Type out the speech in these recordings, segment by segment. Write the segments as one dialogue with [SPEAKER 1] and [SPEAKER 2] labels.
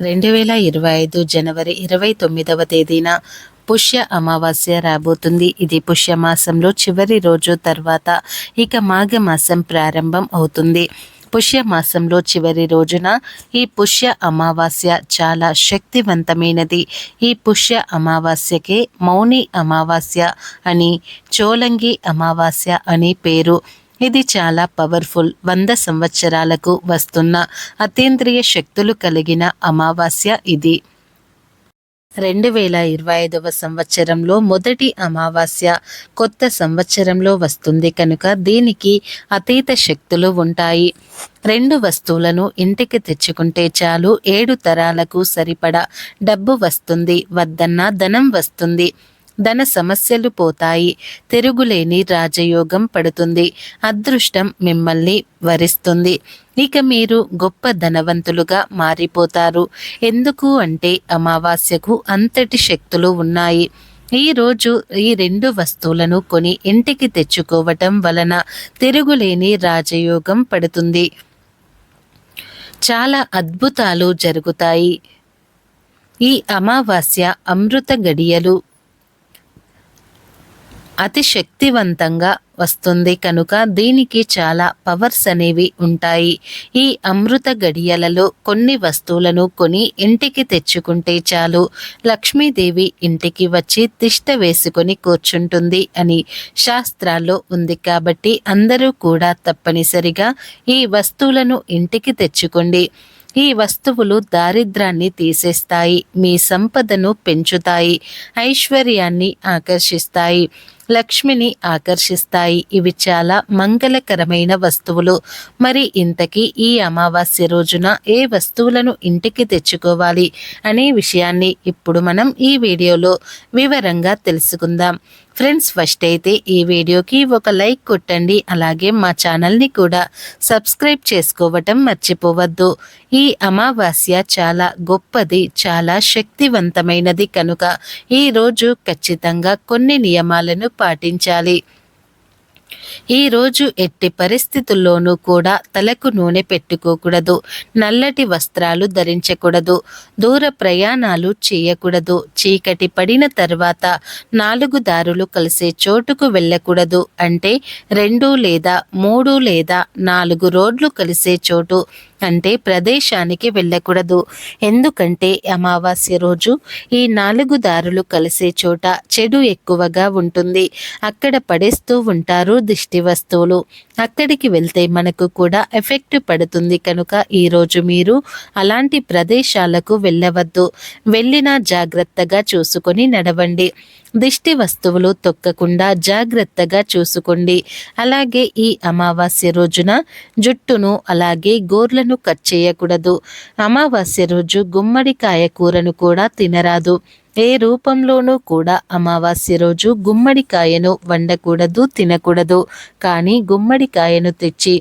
[SPEAKER 1] 2025 జనవరి 29వ తేదీన పుష్య అమావాస్య రాబోతుంది. ఇది పుష్యమాసంలో చివరి రోజు తర్వాత ఇక మాఘమాసం ప్రారంభం అవుతుంది. పుష్యమాసంలో చివరి రోజున ఈ పుష్య అమావాస్య చాలా శక్తివంతమైనది. ఈ పుష్య అమావాస్యకే మౌని అమావాస్య అని, చోలంగి అమావాస్య అని పేరు. ఇది చాలా పవర్ఫుల్. 100 సంవత్సరాలకు వస్తున్న అతీంద్రియ శక్తులు కలిగిన అమావాస్య ఇది. 2025వ సంవత్సరంలో మొదటి అమావాస్య కొత్త సంవత్సరంలో వస్తుంది కనుక దీనికి అతీత శక్తులు ఉంటాయి. 2 వస్తువులను ఇంటికి తెచ్చుకుంటే చాలు 7 తరాలకు సరిపడా డబ్బు వస్తుంది. వద్దన్నా ధనం వస్తుంది. ధన సమస్యలు పోతాయి. తిరుగులేని రాజయోగం పడుతుంది. అదృష్టం మిమ్మల్ని వరిస్తుంది. ఇక మీరు గొప్ప ధనవంతులుగా మారిపోతారు. ఎందుకు అంటే అమావాస్యకు అంతటి శక్తులు ఉన్నాయి. ఈరోజు ఈ 2 వస్తువులను కొని ఇంటికి తెచ్చుకోవటం వలన తిరుగులేని రాజయోగం పడుతుంది. చాలా అద్భుతాలు జరుగుతాయి. ఈ అమావాస్య అమృత గడియలు అతి శక్తివంతంగా వస్తుంది కనుక దీనికి చాలా పవర్స్ అనేవి ఉంటాయి. ఈ అమృత గడియలలో కొన్ని వస్తువులను కొని ఇంటికి తెచ్చుకుంటే చాలు లక్ష్మీదేవి ఇంటికి వచ్చి తిష్ట వేసుకొని కూర్చుంటుంది అని శాస్త్రాల్లో ఉంది. కాబట్టి అందరూ కూడా తప్పనిసరిగా ఈ వస్తువులను ఇంటికి తెచ్చుకోండి. ఈ వస్తువులు దారిద్రాన్ని తీసేస్తాయి, మీ సంపదను పెంచుతాయి, ఐశ్వర్యాన్ని ఆకర్షిస్తాయి, లక్ష్మిని ఆకర్షిస్తాయి. ఇవి చాలా మంగళకరమైన వస్తువులు. మరి ఇంతకీ ఈ అమావాస్య రోజున ఏ వస్తువులను ఇంటికి తెచ్చుకోవాలి అనే విషయాన్ని ఇప్పుడు మనం ఈ వీడియోలో వివరంగా తెలుసుకుందాం. ఫ్రెండ్స్, ఫస్ట్ అయితే ఈ వీడియోకి ఒక లైక్ కొట్టండి. అలాగే మా ఛానల్ని కూడా సబ్స్క్రైబ్ చేసుకోవటం మర్చిపోవద్దు. ఈ అమావాస్య చాలా గొప్పది, చాలా శక్తివంతమైనది కనుక ఈరోజు ఖచ్చితంగా కొన్ని నియమాలను పాటించాలి. ఈరోజు ఎట్టి పరిస్థితుల్లోనూ కూడా తలకు నూనె పెట్టుకోకూడదు, నల్లటి వస్త్రాలు ధరించకూడదు, దూర ప్రయాణాలు చేయకూడదు, చీకటి పడిన తర్వాత 4 దారులు కలిసే చోటుకు వెళ్ళకూడదు. అంటే 2 లేదా 3 లేదా 4 రోడ్లు కలిసే చోటు అంటే ప్రదేశానికి వెళ్ళకూడదు. ఎందుకంటే అమావాస్య రోజు ఈ 4 దారులు కలిసే చోట చెడు ఎక్కువగా ఉంటుంది. అక్కడ పడేస్తూ ఉంటారు దిష్టి వస్తువులు. అక్కడికి వెళ్తే మనకు కూడా ఎఫెక్ట్ పడుతుంది కనుక ఈరోజు మీరు అలాంటి ప్రదేశాలకు వెళ్ళవద్దు. వెళ్ళినా జాగ్రత్తగా చూసుకొని నడవండి. దిష్టి వస్తువులు తొక్కకుండా జాగ్రత్తగా చూసుకోండి. అలాగే ఈ అమావాస్య రోజున జుట్టును అలాగే గోర్లను కట్ చేయకూడదు. అమావాస్య రోజు గుమ్మడికాయ కూరను కూడా తినరాదు. ఏ రూపంలోనూ కూడా అమావాస్య రోజు గుమ్మడికాయను వండకూడదు, తినకూడదు. కానీ గుమ్మడికాయను తెచ్చి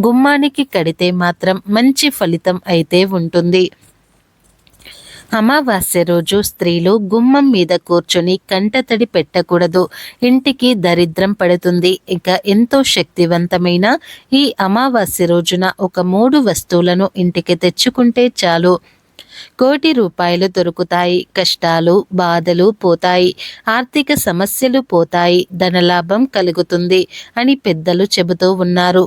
[SPEAKER 1] గుమ్మానికి కడితే మాత్రం మంచి ఫలితం అయితే ఉంటుంది. అమావాస్య రోజు స్త్రీలు గుమ్మం మీద కూర్చొని కంటతడి పెట్టకూడదు. ఇంటికి దరిద్రం పడుతుంది. ఇక ఎంతో శక్తివంతమైన ఈ అమావాస్య రోజున ఒక 3 వస్తువులను ఇంటికి తెచ్చుకుంటే చాలు 1 కోటి రూపాయలు దొరుకుతాయి. కష్టాలు, బాధలు పోతాయి, ఆర్థిక సమస్యలు పోతాయి, ధనలాభం కలుగుతుంది అని పెద్దలు చెబుతూ ఉన్నారు.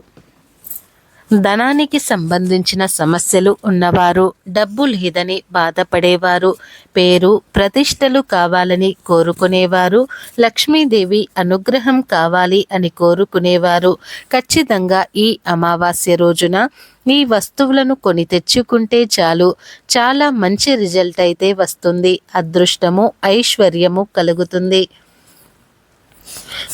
[SPEAKER 1] ధనానికి సంబంధించిన సమస్యలు ఉన్నవారు, డబ్బు లేదని బాధపడేవారు, పేరు ప్రతిష్టలు కావాలని కోరుకునేవారు, లక్ష్మీదేవి అనుగ్రహం కావాలి అని కోరుకునేవారు ఖచ్చితంగా ఈ అమావాస్య రోజున ఈ వస్తువులను కొని తెచ్చుకుంటే చాలు చాలా మంచి రిజల్ట్ అయితే వస్తుంది. అదృష్టము, ఐశ్వర్యము కలుగుతుంది.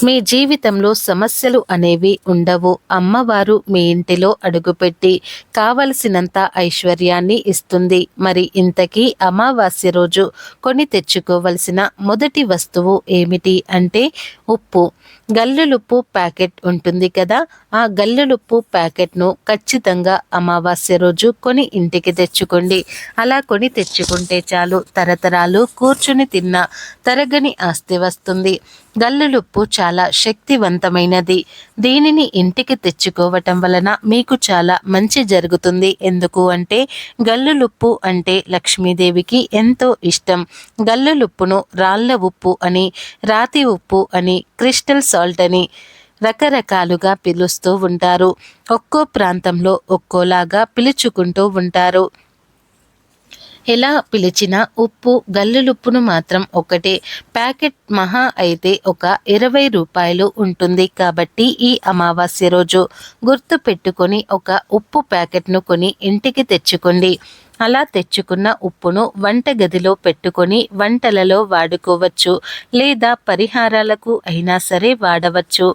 [SPEAKER 1] మీ జీవితంలో సమస్యలు అనేవి ఉండవు. అమ్మవారు మీ ఇంటిలో అడుగుపెట్టి కావలసినంత ఐశ్వర్యాన్ని ఇస్తుంది. మరి ఇంతకీ అమావాస్య రోజు కొని తెచ్చుకోవలసిన మొదటి వస్తువు ఏమిటి అంటే ఉప్పు. గల్లులుప్పు ప్యాకెట్ ఉంటుంది కదా, ఆ గల్లులుప్పు ప్యాకెట్ను ఖచ్చితంగా అమావాస్య రోజు కొని ఇంటికి తెచ్చుకోండి. అలా కొని తెచ్చుకుంటే చాలు తరతరాలు కూర్చుని తిన్న తరగని ఆస్తి వస్తుంది. గల్లులుప్పు చాలా శక్తివంతమైనది. దీనిని ఇంటికి తెచ్చుకోవటం వలన మీకు చాలా మంచి జరుగుతుంది. ఎందుకు అంటే గల్లులుప్పు అంటే లక్ష్మీదేవికి ఎంతో ఇష్టం. గల్లులుప్పును రాళ్ళ ఉప్పు అని, రాతి ఉప్పు అని, క్రిస్టల్ సాల్ట్ అని రకరకాలుగా పిలుస్తూ ఉంటారు. ఒక్కో ప్రాంతంలో ఒక్కోలాగా పిలుచుకుంటూ ఉంటారు. ఎలా పిలిచినా ఉప్పు గల్లులుప్పును మాత్రం ఒకటే. ప్యాకెట్ మహా అయితే ఒక 20 రూపాయలు ఉంటుంది. కాబట్టి ఈ అమావాస్య రోజు గుర్తు పెట్టుకొని ఒక ఉప్పు ప్యాకెట్ను కొని ఇంటికి తెచ్చుకోండి. అలా తెచ్చుకున్న ఉప్పును వంటగదిలో పెట్టుకొని వంటలలో వాడుకోవచ్చు, లేదా పరిహారాలకు అయినా సరే వాడవచ్చు.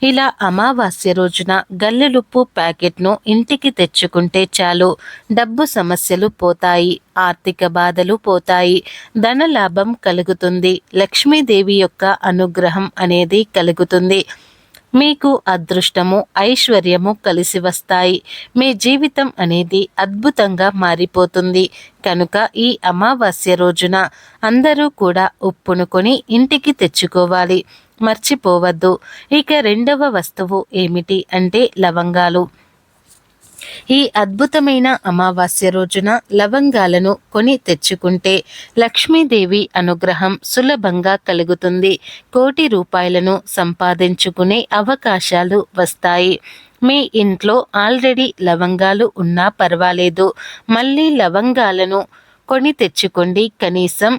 [SPEAKER 1] ఇలా అమావాస్య రోజున గల్లెలుప్పు ప్యాకెట్ను ఇంటికి తెచ్చుకుంటే చాలు, డబ్బు సమస్యలు పోతాయి, ఆర్థిక బాధలు పోతాయి, ధనలాభం కలుగుతుంది, లక్ష్మీదేవి యొక్క అనుగ్రహం అనేది కలుగుతుంది. మీకు అదృష్టము, ఐశ్వర్యము కలిసి వస్తాయి. మీ జీవితం అనేది అద్భుతంగా మారిపోతుంది. కనుక ఈ అమావాస్య రోజున అందరూ కూడా ఉప్పును కొని ఇంటికి తెచ్చుకోవాలి, మర్చిపోవద్దు. ఇక రెండవ వస్తువు ఏమిటి అంటే లవంగాలు. ఈ అద్భుతమైన అమావాస్య రోజున లవంగాలను కొని తెచ్చుకుంటే లక్ష్మీదేవి అనుగ్రహం సులభంగా కలుగుతుంది. 1,00,00,000 రూపాయలను సంపాదించుకునే అవకాశాలు వస్తాయి. మీ ఇంట్లో ఆల్రెడీ లవంగాలు ఉన్నా పర్వాలేదు, మళ్ళీ లవంగాలను కొని తెచ్చుకోండి. కనీసం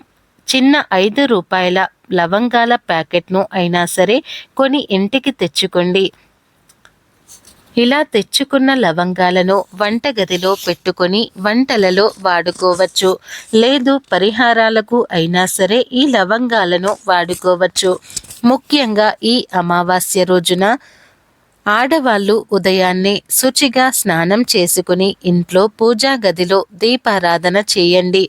[SPEAKER 1] చిన్న 5 రూపాయల లవంగాల ప్యాకెట్ను అయినా సరే కొని ఇంటికి తెచ్చుకోండి. ఇలా తెచ్చుకున్న లవంగాలను వంటగదిలో పెట్టుకొని వంటలలో వాడుకోవచ్చు, లేదు పరిహారాలకు అయినా సరే ఈ లవంగాలను వాడుకోవచ్చు. ముఖ్యంగా ఈ అమావాస్య రోజున ఆడవాళ్ళు ఉదయాన్నే శుచిగా స్నానం చేసుకుని ఇంట్లో పూజా గదిలో దీపారాధన చేయండి.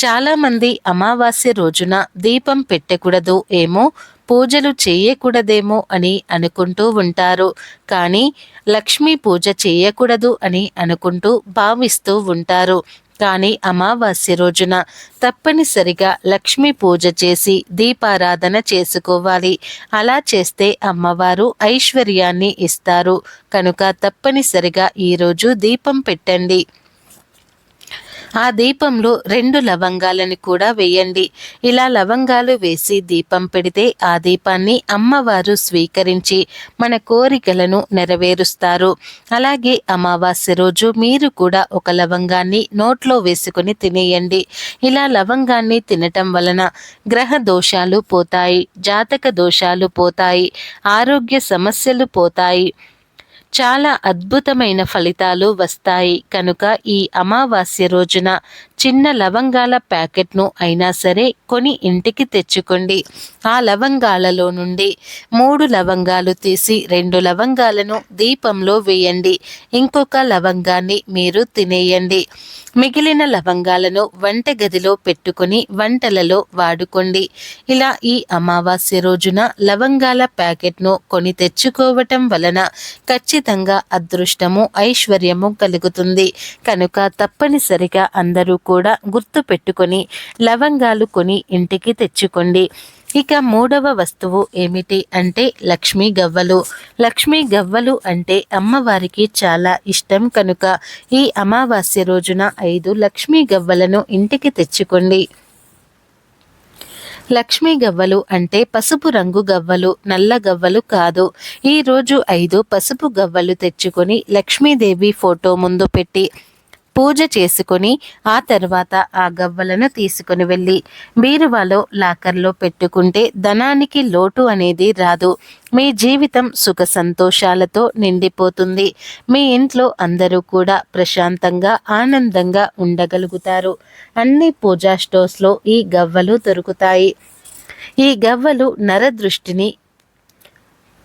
[SPEAKER 1] చాలామంది అమావాస్య రోజున దీపం పెట్టకూడదు ఏమో, పూజలు చేయకూడదేమో అని అనుకుంటూ ఉంటారు. కానీ లక్ష్మీ పూజ చేయకూడదు అని అనుకుంటూ భావిస్తూ ఉంటారు. కానీ అమావాస్య రోజున తప్పనిసరిగా లక్ష్మీ పూజ చేసి దీపారాధన చేసుకోవాలి. అలా చేస్తే అమ్మవారు ఐశ్వర్యాన్ని ఇస్తారు. కనుక తప్పనిసరిగా ఈరోజు దీపం పెట్టండి. ఆ దీపంలో 2 లవంగాలను కూడా వేయండి. ఇలా లవంగాలు వేసి దీపం పెడితే ఆ దీపాన్ని అమ్మవారు స్వీకరించి మన కోరికలను నెరవేరుస్తారు. అలాగే అమావాస్య రోజు మీరు కూడా ఒక లవంగాన్ని నోట్లో వేసుకుని తినేయండి. ఇలా లవంగాన్ని తినటం వలన గ్రహ దోషాలు పోతాయి, జాతక దోషాలు పోతాయి, ఆరోగ్య సమస్యలు పోతాయి, చాలా అద్భుతమైన ఫలితాలు వస్తాయి. కనుక ఈ అమావాస్య రోజున చిన్న లవంగాల ప్యాకెట్ను అయినా సరే కొని ఇంటికి తెచ్చుకోండి. ఆ లవంగాలలో నుండి 3 లవంగాలు తీసి 2 లవంగాలను దీపంలో వేయండి. ఇంకొక లవంగాన్ని మీరు తినేయండి. మిగిలిన లవంగాలను వంటగదిలో పెట్టుకొని వంటలలో వాడుకోండి. ఇలా ఈ అమావాస్య రోజున లవంగాల ప్యాకెట్ను కొని తెచ్చుకోవటం వలన ఖచ్చితంగా అదృష్టము, ఐశ్వర్యము కలుగుతుంది. కనుక తప్పనిసరిగా అందరూ కూడా గుర్తు పెట్టుకొని లవంగాలు కొని ఇంటికి తెచ్చుకోండి. ఇక 3వ వస్తువు ఏమిటి అంటే లక్ష్మీ గవ్వలు. లక్ష్మీ గవ్వలు అంటే అమ్మవారికి చాలా ఇష్టం. కనుక ఈ అమావాస్య రోజున 5 లక్ష్మీ గవ్వలను ఇంటికి తెచ్చుకోండి. లక్ష్మీ గవ్వలు అంటే పసుపు రంగు గవ్వలు, నల్ల గవ్వలు కాదు. ఈరోజు 5 పసుపు గవ్వలు తెచ్చుకొని లక్ష్మీదేవి ఫోటో ముందు పెట్టి పూజ చేసుకొని ఆ తర్వాత ఆ గవ్వలను తీసుకుని వెళ్ళి బీరువాలో లాకర్లో పెట్టుకుంటే ధనానికి లోటు అనేది రాదు. మీ జీవితం సుఖ సంతోషాలతో నిండిపోతుంది. మీ ఇంట్లో అందరూ కూడా ప్రశాంతంగా ఆనందంగా ఉండగలుగుతారు. అన్ని పూజా స్టోర్స్లో ఈ గవ్వలు దొరుకుతాయి. ఈ గవ్వలు నరదృష్టిని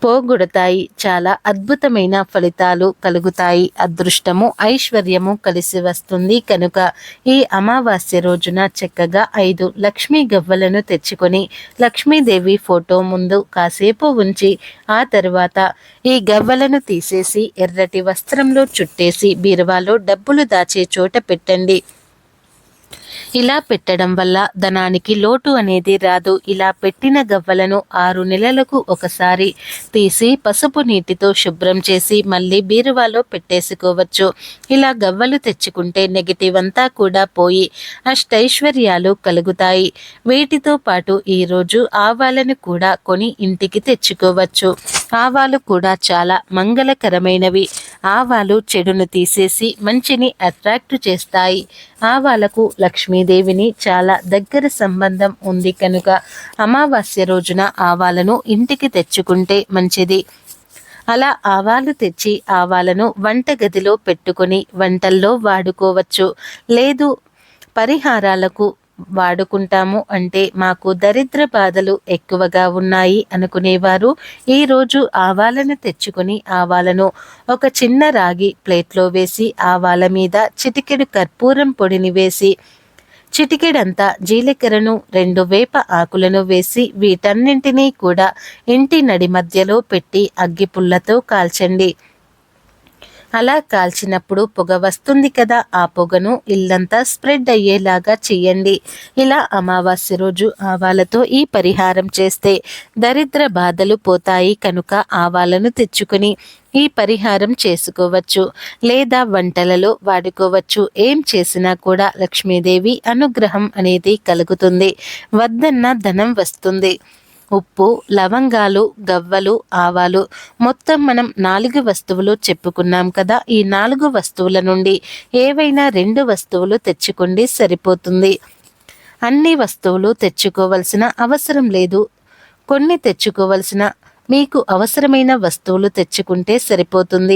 [SPEAKER 1] పోగొడతాయి. చాలా అద్భుతమైన ఫలితాలు కలుగుతాయి. అదృష్టము, ఐశ్వర్యము కలిసి వస్తుంది. కనుక ఈ అమావాస్య రోజున చక్కగా 5 లక్ష్మీ గవ్వలను తెచ్చుకొని లక్ష్మీదేవి ఫోటో ముందు కాసేపు ఉంచి ఆ తర్వాత ఈ గవ్వలను తీసేసి ఎర్రటి వస్త్రంలో చుట్టేసి బీరువాలో డబ్బులు దాచే చోట పెట్టండి. ఇలా పెట్టడం వల్ల ధనానికి లోటు అనేది రాదు. ఇలా పెట్టిన గవ్వలను 6 నెలలకు ఒకసారి తీసి పసుపు నీటితో శుభ్రం చేసి మళ్ళీ బీరువాలో పెట్టేసుకోవచ్చు. ఇలా గవ్వలు తెచ్చుకుంటే నెగిటివ్ అంతా కూడా పోయి అష్టైశ్వర్యాలు కలుగుతాయి. వీటితో పాటు ఈరోజు ఆవాలను కూడా కొని ఇంటికి తెచ్చుకోవచ్చు. ఆవాలు కూడా చాలా మంగళకరమైనవి. ఆవాలు చెడును తీసేసి మంచిని అట్రాక్ట్ చేస్తాయి. ఆవాలకు లక్ష్మీదేవిని చాలా దగ్గర సంబంధం ఉంది కనుక అమావాస్య రోజున ఆవాలను ఇంటికి తెచ్చుకుంటే మంచిది. అలా ఆవాలు తెచ్చి ఆవాలను వంటగదిలో పెట్టుకొని వంటల్లో వాడుకోవచ్చు. లేదు పరిహారాలకు వాడుకుంటాము అంటే మాకు దరిద్ర బాధలు ఎక్కువగా ఉన్నాయి అనుకునేవారు ఈరోజు ఆవాలను తెచ్చుకొని ఆవాలను ఒక చిన్న రాగి ప్లేట్లో వేసి ఆవాల మీద చిటికెడు కర్పూరం పొడిని వేసి చిటికెడంతా జీలకర్రను 2 వేప ఆకులను వేసి వీటన్నింటినీ కూడా ఇంటి నడి మధ్యలో పెట్టి అగ్గిపుల్లతో కాల్చండి. అలా కాల్చినప్పుడు పొగ వస్తుంది కదా, ఆ పొగను ఇల్లంతా స్ప్రెడ్ అయ్యేలాగా చేయండి. ఇలా అమావాస్య రోజు ఆవాలతో ఈ పరిహారం చేస్తే దరిద్ర బాధలు పోతాయి కనుక ఆవాలను తెచ్చుకొని ఈ పరిహారం చేసుకోవచ్చు. లేదా వంటలలో వాడుకోవచ్చు. ఏం చేసినా కూడా లక్ష్మీదేవి అనుగ్రహం అనేది కలుగుతుంది. వద్దన్న ధనం వస్తుంది. ఉప్పు, లవంగాలు, గవ్వలు, ఆవాలు మొత్తం మనం 4 వస్తువులు చెప్పుకున్నాం కదా. ఈ 4 వస్తువుల నుండి ఏవైనా 2 వస్తువులు తెచ్చుకోండి సరిపోతుంది. అన్ని వస్తువులు తెచ్చుకోవలసిన అవసరం లేదు. కొన్ని తెచ్చుకోవలసిన మీకు అవసరమైన వస్తువులు తెచ్చుకుంటే సరిపోతుంది.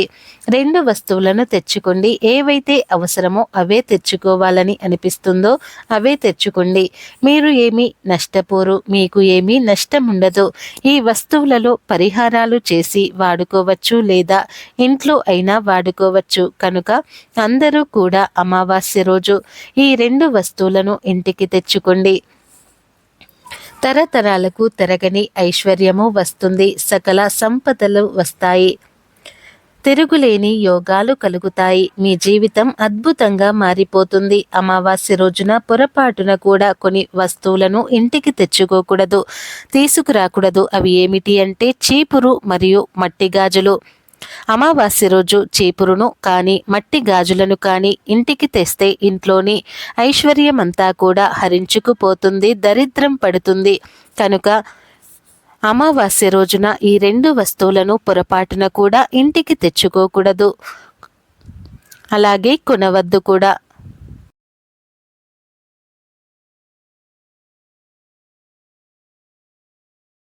[SPEAKER 1] 2 వస్తువులను తెచ్చుకోండి. ఏవైతే అవసరమో అవే తెచ్చుకోవాలని అనిపిస్తుందో అవే తెచ్చుకోండి. మీరు ఏమీ నష్టపోరు, మీకు ఏమీ నష్టం ఉండదు. ఈ వస్తువులలో పరిహారాలు చేసి వాడుకోవచ్చు లేదా ఇంట్లో అయినా వాడుకోవచ్చు. కనుక అందరూ కూడా అమావాస్య రోజు ఈ 2 వస్తువులను ఇంటికి తెచ్చుకోండి. తరతరాలకు తరగని ఐశ్వర్యము వస్తుంది. సకల సంపదలు వస్తాయి. తిరుగులేని యోగాలు కలుగుతాయి. మీ జీవితం అద్భుతంగా మారిపోతుంది. అమావాస్య రోజున పొరపాటున కూడా కొన్ని వస్తువులను ఇంటికి తెచ్చుకోకూడదు, తీసుకురాకూడదు. అవి ఏమిటి అంటే చీపురు మరియు మట్టి గాజులు. అమావాస్య రోజు చీపురును కానీ మట్టి గాజులను కానీ ఇంటికి తెస్తే ఇంట్లోని ఐశ్వర్యమంతా కూడా హరించుకుపోతుంది, దరిద్రం పడుతుంది. కనుక అమావాస్య రోజున ఈ 2 వస్తువులను పొరపాటున కూడా ఇంటికి తెచ్చుకోకూడదు, అలాగే కొనవద్దు కూడా.